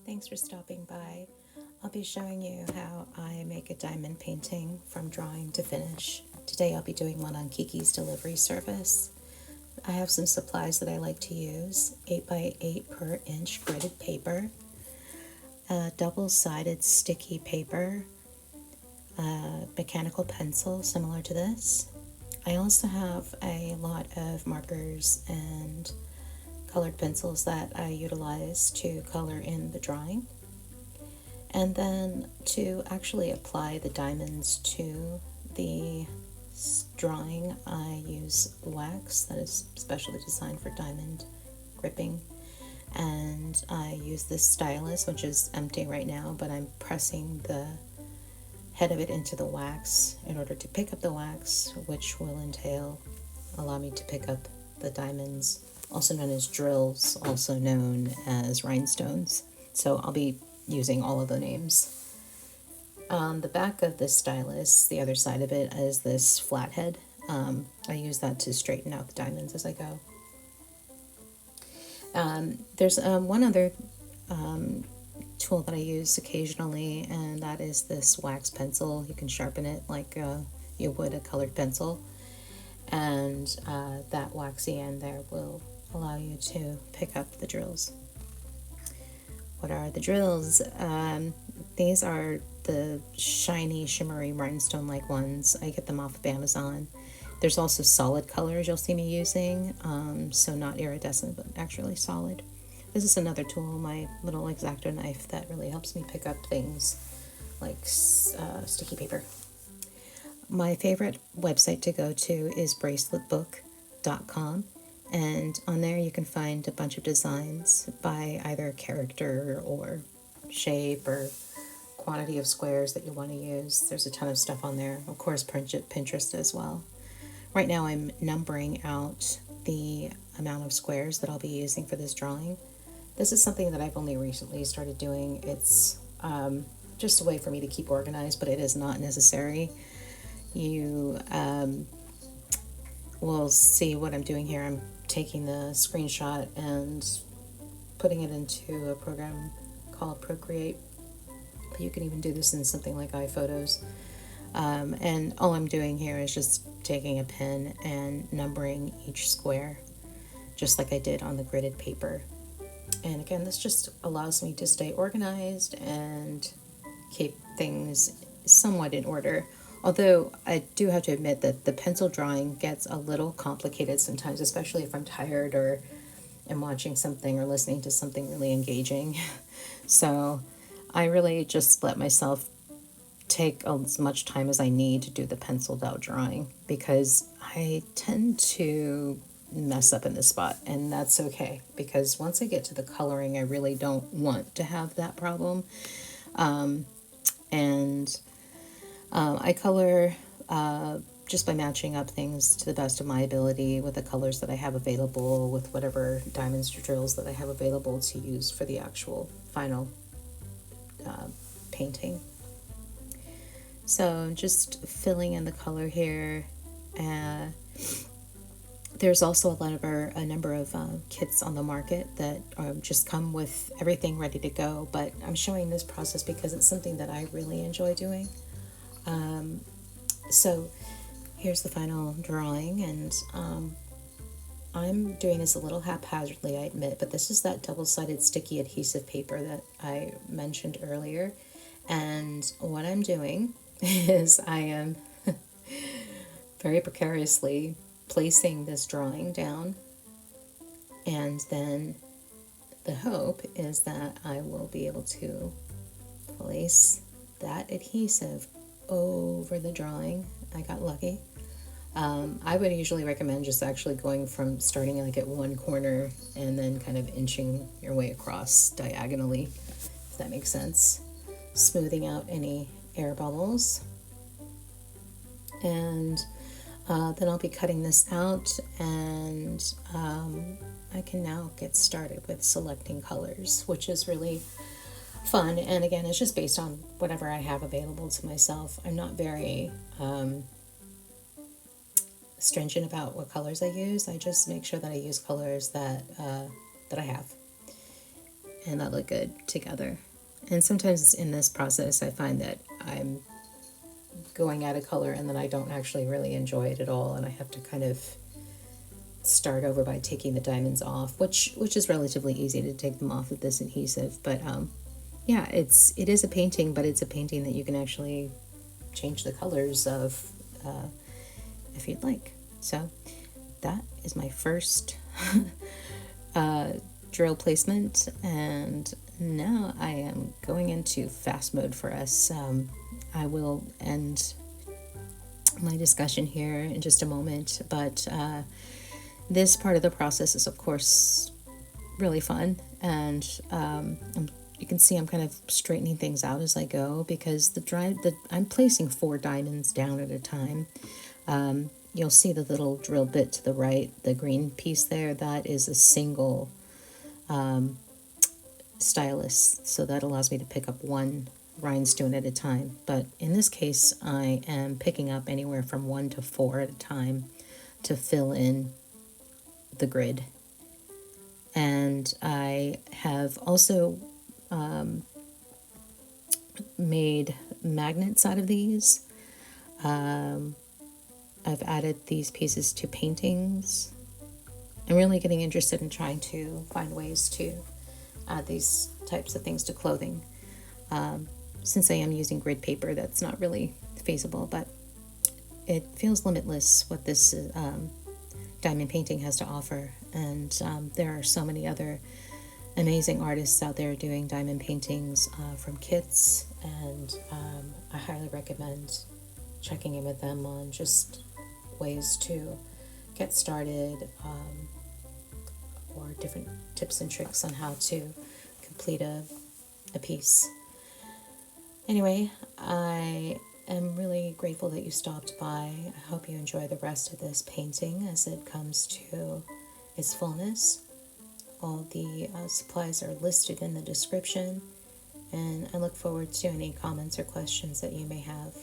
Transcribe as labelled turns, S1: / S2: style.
S1: thanks for stopping by. I'll be showing you how I make a diamond painting from drawing to finish. Today I'll be doing one on Kiki's delivery service. I have some supplies that I like to use: 8 by 8 per inch gridded paper, a double-sided sticky paper, a mechanical pencil similar to this. I also have a lot of markers and colored pencils that I utilize to color in the drawing. And then to actually apply the diamonds to the drawing, I use wax that is specially designed for diamond gripping. And I use this stylus, which is empty right now, but I'm pressing the head of it into the wax in order to pick up the wax, which will allow me to pick up the diamonds, also known as drills, also known as rhinestones. So I'll be using all of the names. On the back of this stylus, the other side of it, is this flathead. I use that to straighten out the diamonds as I go. There's one other tool that I use occasionally, and that is this wax pencil. You can sharpen it like you would a colored pencil, and that waxy end there will allow you to pick up the drills. What are the drills? These are the shiny, shimmery, rhinestone-like ones. I get them off of Amazon. There's also solid colors you'll see me using, so not iridescent, but actually solid. This is another tool, my little X-Acto knife, that really helps me pick up things like sticky paper. My favorite website to go to is braceletbook.com. And on there you can find a bunch of designs by either character or shape or quantity of squares that you want to use. There's a ton of stuff on there. Of course, Pinterest as well. Right now I'm numbering out the amount of squares that I'll be using for this drawing. This is something that I've only recently started doing. It's just a way for me to keep organized, but it is not necessary. You will see what I'm doing here. I'm taking the screenshot and putting it into a program called Procreate. But you can even do this in something like iPhotos. And all I'm doing here is just taking a pen and numbering each square, just like I did on the gridded paper. And again, this just allows me to stay organized and keep things somewhat in order. Although I do have to admit that the pencil drawing gets a little complicated sometimes, especially if I'm tired or am watching something or listening to something really engaging. So I really just let myself take as much time as I need to do the penciled out drawing, because I tend to mess up in this spot, and that's okay, because once I get to the coloring, I really don't want to have that problem. I color just by matching up things to the best of my ability with the colors that I have available, with whatever diamonds or drills that I have available to use for the actual final painting. So just filling in the color here. There's also a number of kits on the market that just come with everything ready to go, but I'm showing this process because it's something that I really enjoy doing. So here's the final drawing, and I'm doing this a little haphazardly, I admit, but this is that double-sided sticky adhesive paper that I mentioned earlier. And what I'm doing is I am very precariously placing this drawing down, and then the hope is that I will be able to place that adhesive over the drawing. I got lucky. I would usually recommend just actually going from starting like at one corner and then kind of inching your way across diagonally, if that makes sense. Smoothing out any air bubbles. And then I'll be cutting this out, and I can now get started with selecting colors, which is really fun. And again, it's just based on whatever I have available to myself. I'm not very stringent about what colors I use. I just make sure that I use colors that I have. and that look good together. And sometimes in this process, I find that I'm going out of color and then I don't actually really enjoy it at all, and I have to kind of start over by taking the diamonds off, which is relatively easy to take them off with this adhesive. But yeah, it is a painting, but it's a painting that you can actually change the colors of if you'd like. So that is my first drill placement, and now I am going into fast mode for us. I will end my discussion here in just a moment, but this part of the process is, of course, really fun, and you can see I'm kind of straightening things out as I go, because I'm placing 4 diamonds down at a time. You'll see the little drill bit to the right, the green piece there, that is a single stylus, so that allows me to pick up 1 rhinestone at a time. But in this case, I am picking up anywhere from 1 to 4 at a time to fill in the grid. And I have also made magnets out of these. I've added these pieces to paintings. I'm really getting interested in trying to find ways to add these types of things to clothing. Since I am using grid paper, that's not really feasible, but it feels limitless what this diamond painting has to offer. And there are so many other amazing artists out there doing diamond paintings from kits, and I highly recommend checking in with them on just ways to get started, or different tips and tricks on how to complete a piece. Anyway, I am really grateful that you stopped by. I hope you enjoy the rest of this painting as it comes to its fullness. All the supplies are listed in the description, and I look forward to any comments or questions that you may have.